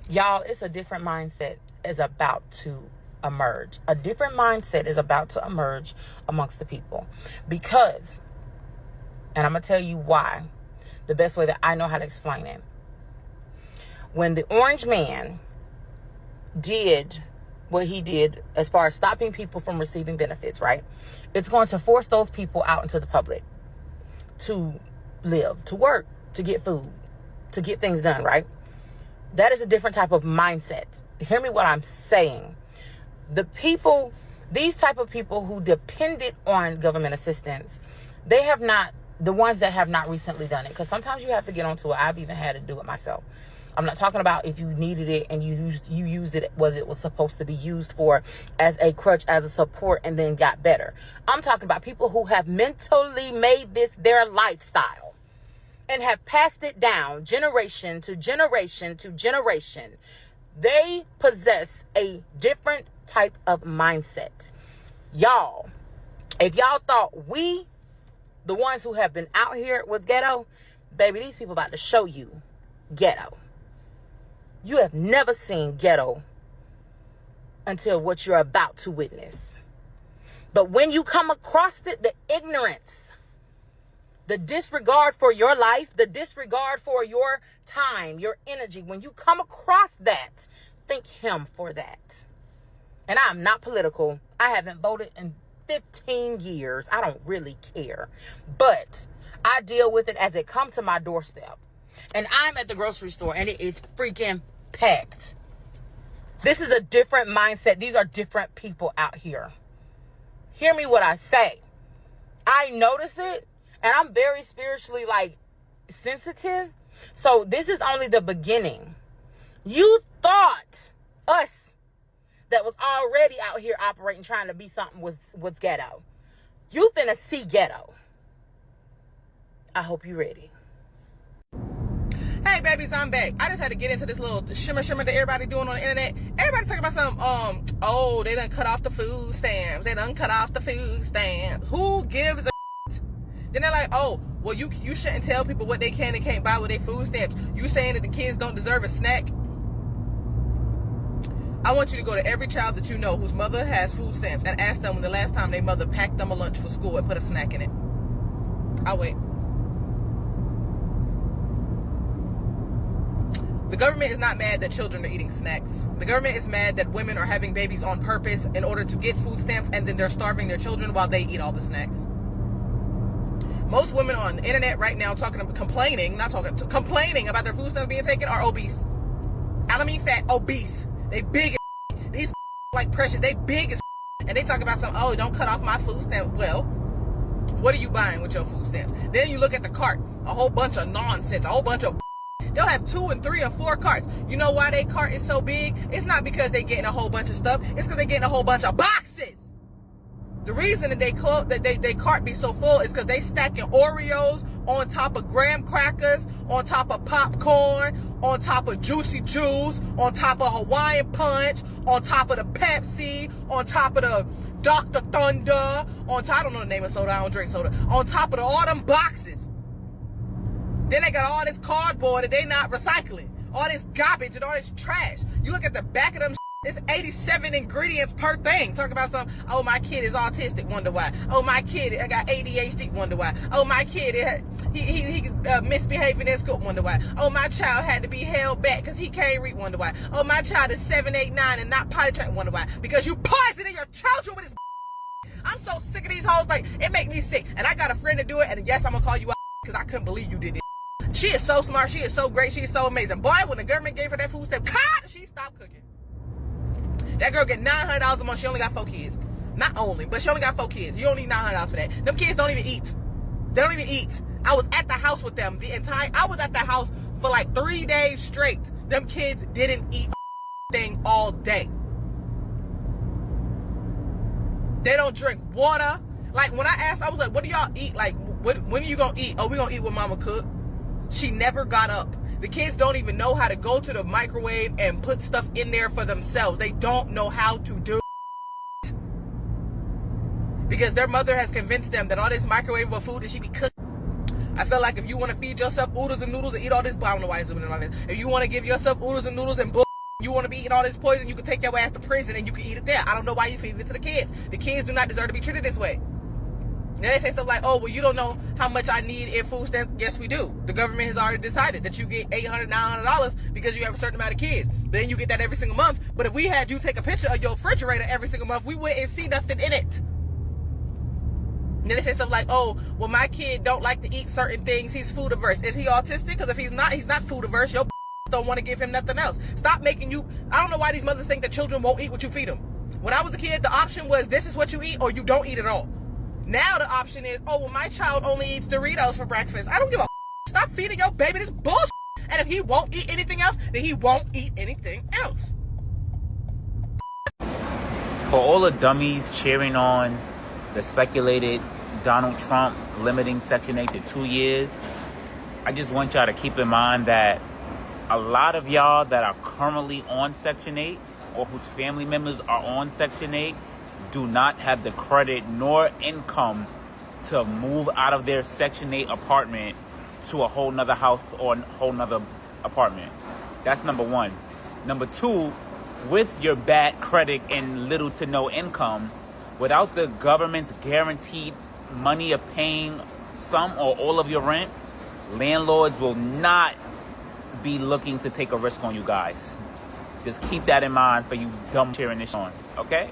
Y'all, it's a different mindset is about to emerge. A different mindset is about to emerge amongst the people. Because, and I'm going to tell you why, the best way that I know how to explain it. When the orange man did what he did as far as stopping people from receiving benefits, right? It's going to force those people out into the public to live, to work, to get food, to get things done, right? That is a different type of mindset. Hear me what I'm saying. The people, these type of people who depended on government assistance, they have not, the ones that have not recently done it, because sometimes you have to get onto it. I've even had to do it myself. I'm not talking about if you needed it and you used it was it was supposed to be used for as a crutch, as a support, and then got better. I'm talking about people who have mentally made this their lifestyle and have passed it down generation to generation to generation. They possess a different type of mindset. Y'all, if y'all thought we, the ones who have been out here, was ghetto, baby, these people about to show you ghetto. You have never seen ghetto until what you're about to witness. But when you come across it, the ignorance, the disregard for your life, the disregard for your time, your energy, when you come across that, thank him for that. And I'm not political. I haven't voted in 15 years. I don't really care. But I deal with it as it comes to my doorstep. And I'm at the grocery store and it is freaking packed. This is a different mindset. These are different people out here. Hear me what I say. I notice it. And I'm very spiritually sensitive. So this is only the beginning. You thought us that was already out here operating, trying to be something was ghetto. You finna see ghetto. I hope you're ready. Hey babies, I'm back. I just had to get into this little shimmer that everybody doing on the internet. Everybody talking about some, oh, they done cut off the food stamps. They done cut off the food stamps. Who gives a shit? Then they're like, oh, well, you shouldn't tell people what they can and can't buy with their food stamps. You saying that the kids don't deserve a snack? I want you to go to every child that you know whose mother has food stamps and ask them when the last time their mother packed them a lunch for school and put a snack in it. I'll wait. The government is not mad that children are eating snacks. The government is mad that women are having babies on purpose in order to get food stamps, and then they're starving their children while they eat all the snacks. Most women on the internet right now complaining about their food stamps being taken are obese. I don't mean fat, obese. They big as these like Precious, they big as and they talk about some, oh, don't cut off my food stamp. Well, what are you buying with your food stamps? Then you look at the cart, a whole bunch of nonsense, a whole bunch of they'll have 2 and 3 or 4 carts. You know why their cart is so big? It's not because they're getting a whole bunch of stuff. It's because they're getting a whole bunch of boxes. The reason that they cart be so full is because they stacking Oreos on top of graham crackers, on top of popcorn, on top of Juicy Juice, on top of Hawaiian Punch, on top of the Pepsi, on top of the Dr. Thunder, on top, I don't know the name of soda, I don't drink soda, on top of all them boxes. Then they got all this cardboard that they not recycling. All this garbage and all this trash. You look at the back of them, it's 87 ingredients per thing. Talk about some, oh, my kid is autistic, wonder why. Oh, my kid, I got ADHD, wonder why. Oh, my kid, he misbehaving in school, wonder why. Oh, my child had to be held back because he can't read, wonder why. Oh, my child is 7, 8, 9 and not potty trained, wonder why. Because you poisoning your children with this. I'm so sick of these hoes, like, it make me sick. And I got a friend to do it, and yes, I'm gonna call you out because I couldn't believe you did it. She is so smart. She is so great. She is so amazing. Boy, when the government gave her that food stamp, she stopped cooking. That girl get $900 a month. She only got 4 kids. Not only, but she only got 4 kids. You don't need $900 for that. Them kids don't even eat. They don't even eat. I was at the house with them I was at the house for like 3 days straight. Them kids didn't eat thing all day. They don't drink water. Like when I asked, I was like, what do y'all eat? Like, when are you gonna eat? Oh, we gonna eat what mama cooked. She never got up. The kids don't even know how to go to the microwave and put stuff in there for themselves. They don't know how to do it. Because their mother has convinced them that all this microwavable food that she be cooking. I feel like if you want to feed yourself oodles and noodles and eat all this, I don't know why it's zooming in my face. If you want to give yourself oodles and noodles and bull You want to be eating all this poison, you can take your ass to prison and you can eat it there. I don't know why you feed it to the kids. The kids do not deserve to be treated this way. Now they say stuff like, oh, well, you don't know how much I need in food stamps. Yes, we do. The government has already decided that you get $800, $900 because you have a certain amount of kids. But then you get that every single month. But if we had you take a picture of your refrigerator every single month, we wouldn't see nothing in it. And then they say something like, oh, well, my kid don't like to eat certain things. He's food averse. Is he autistic? Because if he's not food averse. Your don't want to give him nothing else. Stop making you... I don't know why these mothers think that children won't eat what you feed them. When I was a kid, the option was this is what you eat or you don't eat at all. Now the option is, oh, well, my child only eats Doritos for breakfast. I don't give a Stop feeding your baby this bullshit. And if he won't eat anything else, then he won't eat anything else. For all the dummies cheering on the speculated Donald Trump limiting Section 8 to 2 years, I just want y'all to keep in mind that a lot of y'all that are currently on Section 8 or whose family members are on Section 8 do not have the credit nor income to move out of their Section 8 apartment to a whole nother house or a whole nother apartment. That's number one. Number two, with your bad credit and little to no income, without the government's guaranteed money of paying some or all of your rent, landlords will not be looking to take a risk on you guys. Just keep that in mind for you dumb cheering this on, okay?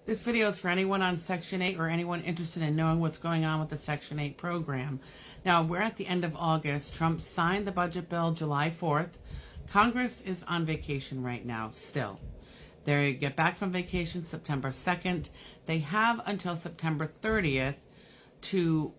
This video is for anyone on Section 8 or anyone interested in knowing what's going on with the Section 8 program. Now, we're at the end of August. Trump signed the budget bill July 4th. Congress is on vacation right now still. They get back from vacation September 2nd. They have until September 30th to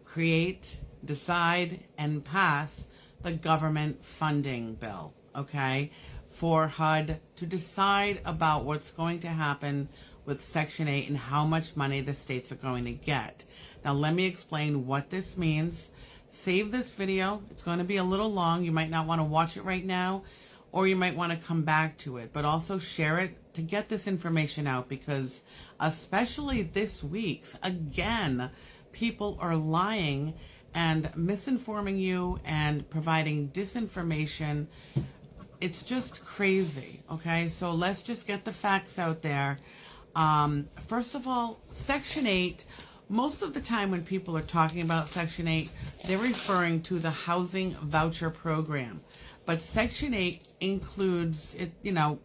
create, decide, and pass the government funding bill, okay, for HUD to decide about what's going to happen with Section 8 and how much money the states are going to get. Now, let me explain what this means. Save this video. It's going to be a little long. You might not want to watch it right now, or you might want to come back to it, but also share it to get this information out, because especially this week, again, people are lying and misinforming you and providing disinformation. It's just crazy, okay? So let's just get the facts out there. First of all, Section 8, most of the time when people are talking about Section 8, they're referring to the housing voucher program. But Section 8 includes,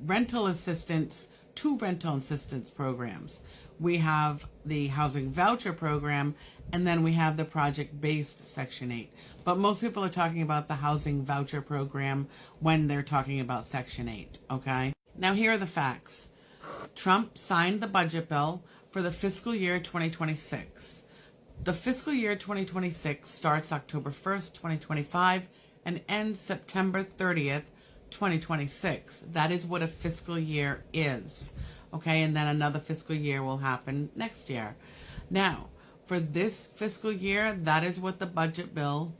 rental assistance, 2 rental assistance programs. We have the housing voucher program, and then we have the project-based Section 8. But most people are talking about the housing voucher program when they're talking about Section 8, okay? Now, here are the facts. Trump signed the budget bill for the fiscal year 2026. The fiscal year 2026 starts October 1st, 2025, and ends September 30th, 2026. That is what a fiscal year is, okay? And then another fiscal year will happen next year. Now, for this fiscal year, that is what the budget bill,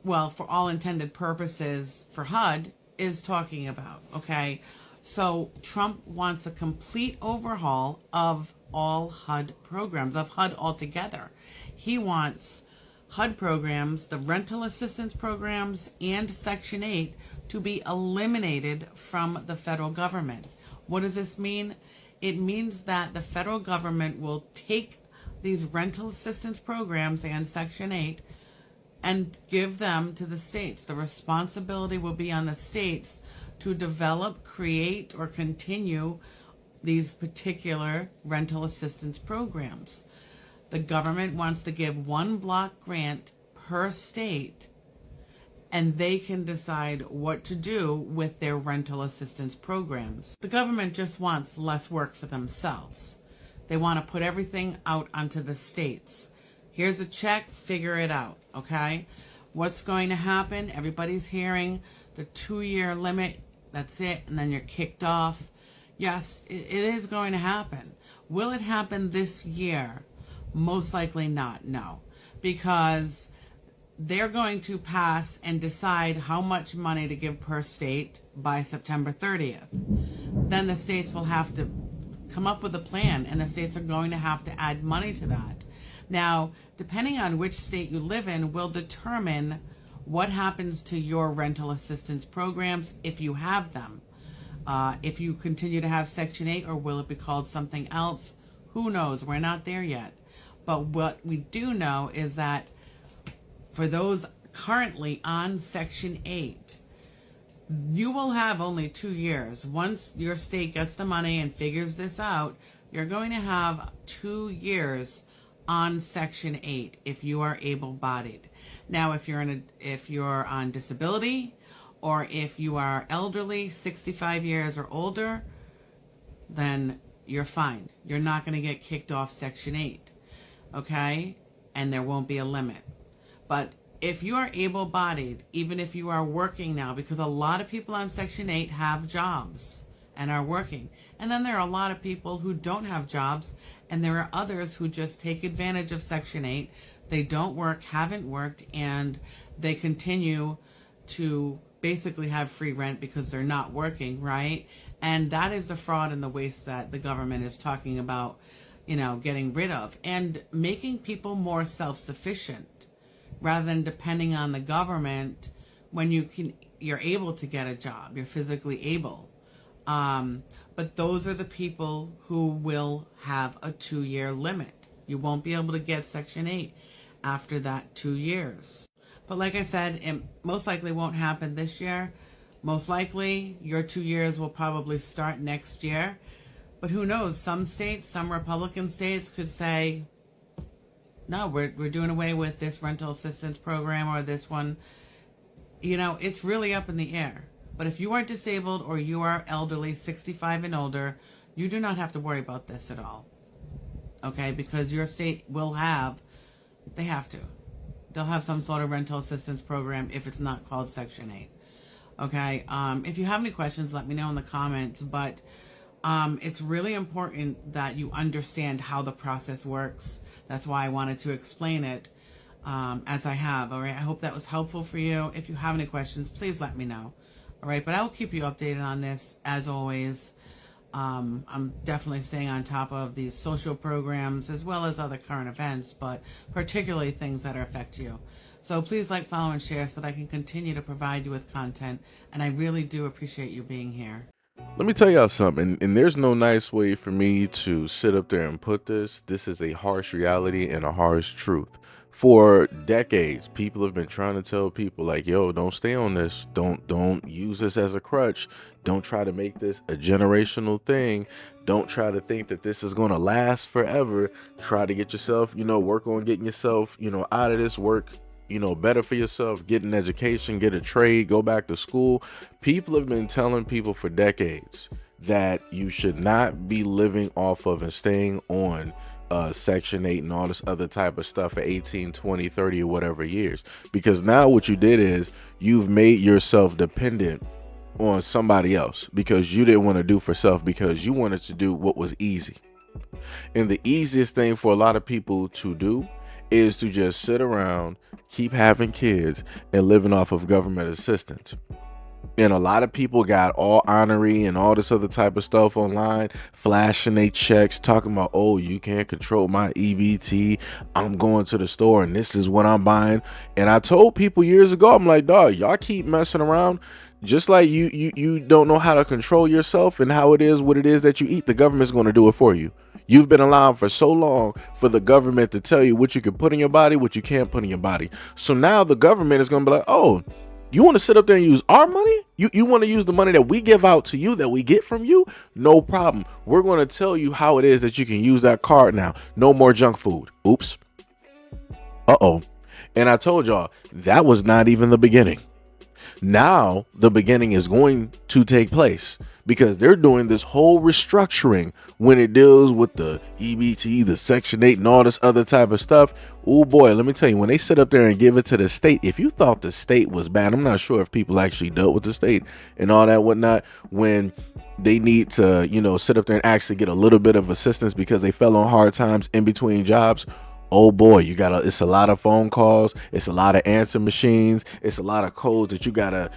well, for all intended purposes for HUD, is talking about, okay? So Trump wants a complete overhaul of all HUD programs, of HUD altogether. He wants HUD programs, the rental assistance programs, and Section 8 to be eliminated from the federal government. What does this mean? It means that the federal government will take these rental assistance programs and Section 8 and give them to the states. The responsibility will be on the states to develop, create, or continue these particular rental assistance programs. The government wants to give one block grant per state, and they can decide what to do with their rental assistance programs. The government just wants less work for themselves. They want to put everything out onto the states. Here's a check, figure it out, okay? What's going to happen? Everybody's hearing the 2-year limit. That's it, and then you're kicked off. Yes, it is going to happen. Will it happen this year? Most likely not, no. Because they're going to pass and decide how much money to give per state by September 30th. Then the states will have to come up with a plan, and the states are going to have to add money to that. Now, depending on which state you live in will determine what happens to your rental assistance programs if you have them. If you continue to have Section 8, or will it be called something else? Who knows? We're not there yet. But what we do know is that for those currently on Section 8, you will have only 2 years. Once your state gets the money and figures this out, you're going to have 2 years on Section 8 if you are able-bodied. Now, if you're on disability, or if you are elderly, 65 years or older, then you're fine. You're not going to get kicked off Section 8, okay? And there won't be a limit. But if you are able-bodied, even if you are working now, because a lot of people on Section 8 have jobs and are working. And then there are a lot of people who don't have jobs, and there are others who just take advantage of Section 8. They don't work, haven't worked, and they continue to basically have free rent because they're not working, right? And that is the fraud and the waste that the government is talking about, getting rid of, and making people more self-sufficient rather than depending on the government when you're able to get a job, you're physically able. But those are the people who will have a 2-year limit. You won't be able to get Section 8 after that 2 years. But like I said, it most likely won't happen this year. Most likely, your 2 years will probably start next year. But who knows? Some states, some Republican states could say, no, we're doing away with this rental assistance program or this one. It's really up in the air. But if you are disabled or you are elderly, 65 and older, you do not have to worry about this at all. Okay? Because your state will they'll have some sort of rental assistance program if it's not called Section 8. Okay? If you have any questions, let me know in the comments. But it's really important that you understand how the process works. That's why I wanted to explain it as I have. All right? I hope that was helpful for you. If you have any questions, please let me know. All right? But I will keep you updated on this, as always. I'm definitely staying on top of these social programs as well as other current events, but particularly things that affect you. So please like, follow, and share so that I can continue to provide you with content. And I really do appreciate you being here. Let me tell y'all something, and there's no nice way for me to sit up there and put this. This is a harsh reality and a harsh truth. For decades, people have been trying to tell people like, yo, don't stay on this. Don't use this as a crutch. Don't try to make this a generational thing. Don't try to think that this is going to last forever. Try to get yourself, work on getting yourself, out of this, work, better for yourself, get an education, get a trade, go back to school. People have been telling people for decades that you should not be living off of and staying on Section 8 and all this other type of stuff for 18, 20, 30 or whatever years. Because now what you did is you've made yourself dependent on somebody else because you didn't want to do for self, because you wanted to do what was easy. And the easiest thing for a lot of people to do is to just sit around, keep having kids, and living off of government assistance. And a lot of people got all honorary and all this other type of stuff online, flashing their checks, talking about, oh, you can't control my EBT. I'm going to the store and this is what I'm buying. And I told people years ago, I'm like, dog, y'all keep messing around. Just like you don't know how to control yourself and how it is, what it is that you eat, the government's going to do it for you. You've been allowed for so long for the government to tell you what you can put in your body, what you can't put in your body. So now the government is going to be like, oh, you want to sit up there and use our money? You want to use the money that we give out to you, that we get from you? No problem. We're going to tell you how it is that you can use that card now. No more junk food. Oops. Uh-oh. And I told y'all, that was not even the beginning. Now the beginning is going to take place because they're doing this whole restructuring when it deals with the EBT, the Section 8 and all this other type of stuff. Oh boy, let me tell you, when they sit up there and give it to the state, if you thought the state was bad, I'm not sure if people actually dealt with the state and all that whatnot, when they need to, sit up there and actually get a little bit of assistance because they fell on hard times in between jobs. Oh boy, it's a lot of phone calls. It's a lot of answer machines. It's a lot of codes that you gotta,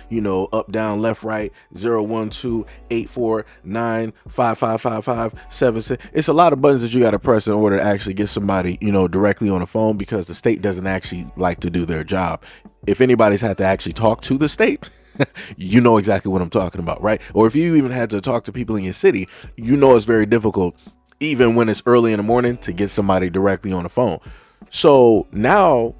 up, down, left, right, 012-849-5555-76. It's a lot of buttons that you gotta press in order to actually get somebody, directly on the phone, because the state doesn't actually like to do their job. If anybody's had to actually talk to the state, You know exactly what I'm talking about, right? Or if you even had to talk to people in your city, you know it's very difficult, even when it's early in the morning, to get somebody directly on the phone. So now,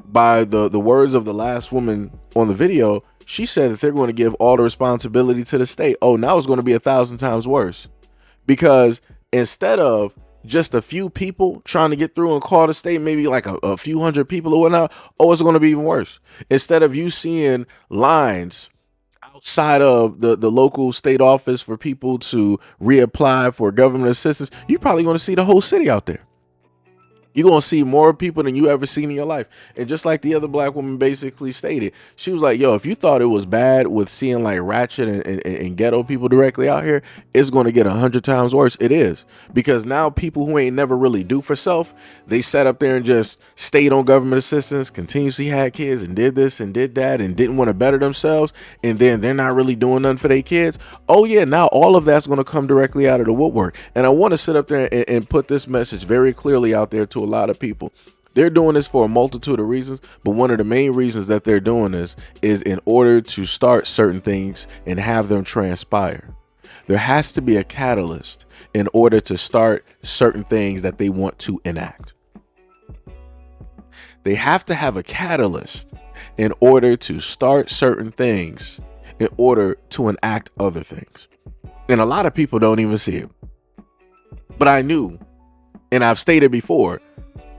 by the words of the last woman on the video, she said that they're going to give all the responsibility to the state. Oh, now it's going to be 1,000 times worse, because instead of just a few people trying to get through and call the state, maybe like a few hundred people or whatnot, oh, it's going to be even worse. Instead of you seeing lines outside of the local state office for people to reapply for government assistance, you're probably going to see the whole city out there. You're going to see more people than you ever seen in your life. And just like the other black woman basically stated, she was like, yo, if you thought it was bad with seeing like ratchet and ghetto people directly out here, it's going to get 100 times worse. It is. Because now people who ain't never really do for self, they sat up there and just stayed on government assistance, continuously had kids and did this and did that and didn't want to better themselves. And then they're not really doing nothing for their kids. Oh yeah, now all of that's going to come directly out of the woodwork. And I want to sit up there and put this message very clearly out there to a lot of people. They're doing this for a multitude of reasons, but one of the main reasons that they're doing this is in order to start certain things and have them transpire. There has to be a catalyst in order to start certain things that they want to enact. They have to have a catalyst in order to start certain things in order to enact other things. And a lot of people don't even see it. But I knew, and I've stated before,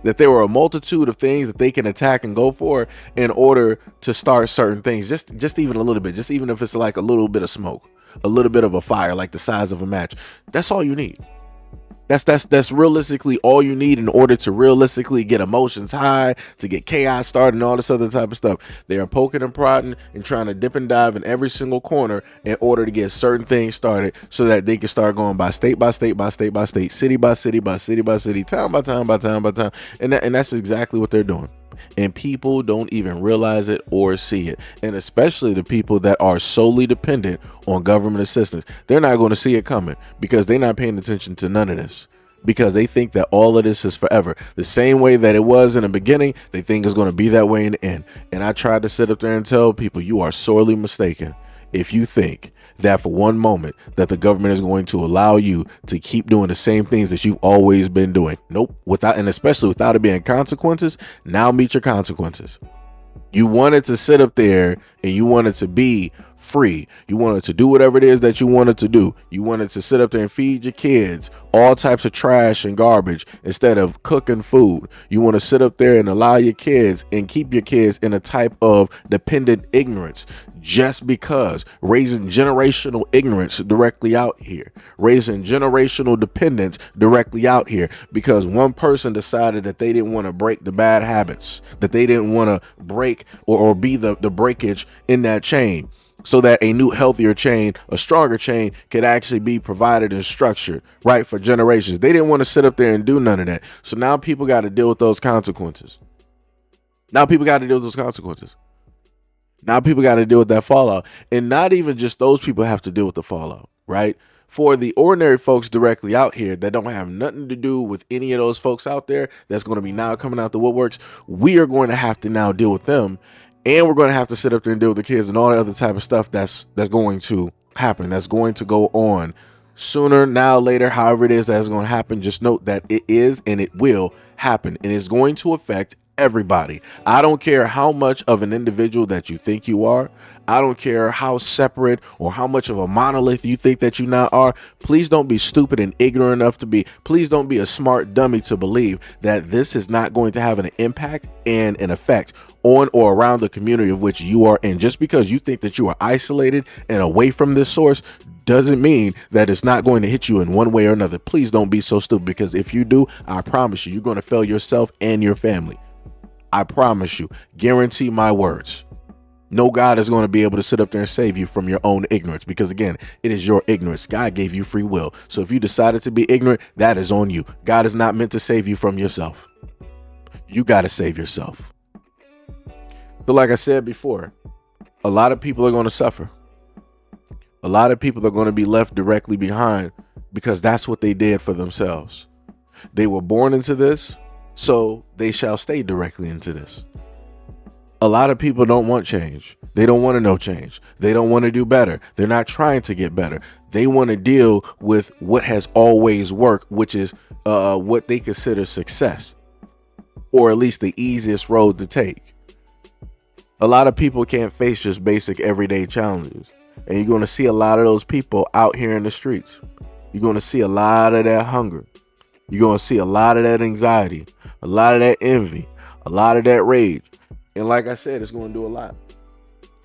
that there were a multitude of things that they can attack and go for in order to start certain things, just even a little bit, just even if it's like a little bit of smoke, a little bit of a fire, like the size of a match. That's all you need. That's realistically all you need in order to realistically get emotions high, to get chaos started and all this other type of stuff. They are poking and prodding and trying to dip and dive in every single corner in order to get certain things started so that they can start going by state by state by state by state, city by city by city by city, town by town by town by town. And that's exactly what they're doing. And people don't even realize it or see it. And especially the people that are solely dependent on government assistance. They're not going to see it coming because they're not paying attention to none of this. Because they think that all of this is forever. The same way that it was in the beginning, they think it's going to be that way in the end. And I tried to sit up there and tell people, you are sorely mistaken if you think that for one moment that the government is going to allow you to keep doing the same things that you've always been doing. Nope. And especially without it being consequences. Now meet your consequences. You wanted to sit up there and you wanted to be free. You wanted to do whatever it is that you wanted to do. You wanted to sit up there and feed your kids all types of trash and garbage instead of cooking food. You want to sit up there and allow your kids and keep your kids in a type of dependent ignorance just because, raising generational ignorance directly out here, raising generational dependence directly out here because one person decided that they didn't want to break the bad habits, that they didn't want to break or be the breakage in that chain, so that a new, healthier chain, a stronger chain, could actually be provided and structured, right, for generations. They didn't want to sit up there and do none of that. So now people got to deal with those consequences. Now people got to deal with those consequences. Now people got to deal with that fallout. And not even just those people have to deal with the fallout, right? For the ordinary folks directly out here that don't have nothing to do with any of those folks out there that's going to be now coming out the woodworks, we are going to have to now deal with them. And we're going to have to sit up there and deal with the kids and all the other type of stuff that's going to happen, that's going to go on sooner, now, later, however it is that's going to happen. Just note that it is and it will happen, and it's going to affect everybody. I don't care how much of an individual that you think you are. I don't care how separate or how much of a monolith you think that you now are. Please don't be stupid and ignorant enough to be. Please don't be a smart dummy to believe that this is not going to have an impact and an effect on or around the community of which you are in. Just because you think that you are isolated and away from this source doesn't mean that it's not going to hit you in one way or another. Please don't be so stupid, because if you do, I promise you, you're going to fail yourself and your family. I promise you, guarantee my words. No God is going to be able to sit up there and save you from your own ignorance, because again, it is your ignorance. God gave you free will. So if you decided to be ignorant, that is on you. God is not meant to save you from yourself. You got to save yourself. But like I said before, a lot of people are going to suffer. A lot of people are going to be left directly behind because that's what they did for themselves. They were born into this, so they shall stay directly into this. A lot of people don't want change. They don't want to know change. They don't want to do better. They're not trying to get better. They want to deal with what has always worked, which is what they consider success, or at least the easiest road to take. A lot of people can't face just basic everyday challenges. And you're going to see a lot of those people out here in the streets. You're going to see a lot of that hunger. You're going to see a lot of that anxiety, a lot of that envy, a lot of that rage. And like I said, it's going to do a lot.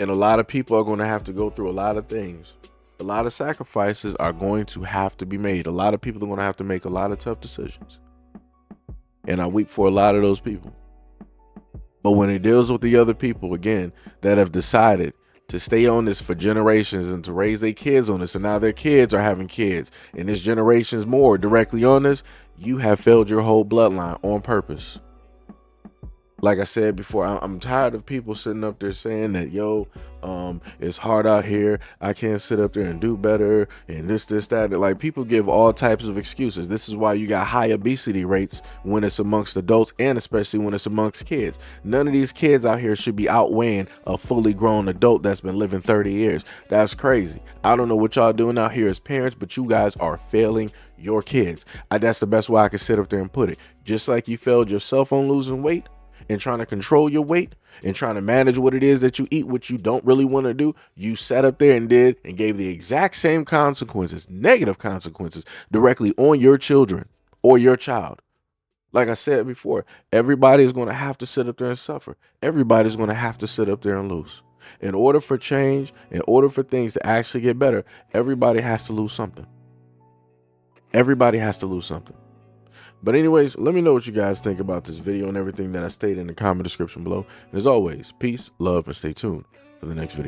And a lot of people are going to have to go through a lot of things. A lot of sacrifices are going to have to be made. A lot of people are going to have to make a lot of tough decisions. And I weep for a lot of those people. But when it deals with the other people, again, that have decided to stay on this for generations and to raise their kids on this, and now their kids are having kids, and this generation's more directly on this, you have failed your whole bloodline on purpose. Like I said before, I'm tired of people sitting up there saying that, yo, it's hard out here. I can't sit up there and do better and this, that. Like, people give all types of excuses. This is why you got high obesity rates when it's amongst adults, and especially when it's amongst kids. None of these kids out here should be outweighing a fully grown adult that's been living 30 years. That's crazy. I don't know what y'all doing out here as parents, but you guys are failing your kids. That's the best way I can sit up there and put it. Just like you failed yourself on losing weight and trying to control your weight and trying to manage what it is that you eat, what you don't really want to do, you sat up there and did and gave the exact same consequences, negative consequences, directly on your children or your child. Like I said before, everybody is going to have to sit up there and suffer. Everybody's going to have to sit up there and lose. In order for change, in order for things to actually get better, everybody has to lose something. Everybody has to lose something. But anyways, let me know what you guys think about this video and everything that I stated in the comment description below. And as always, peace, love, and stay tuned for the next video.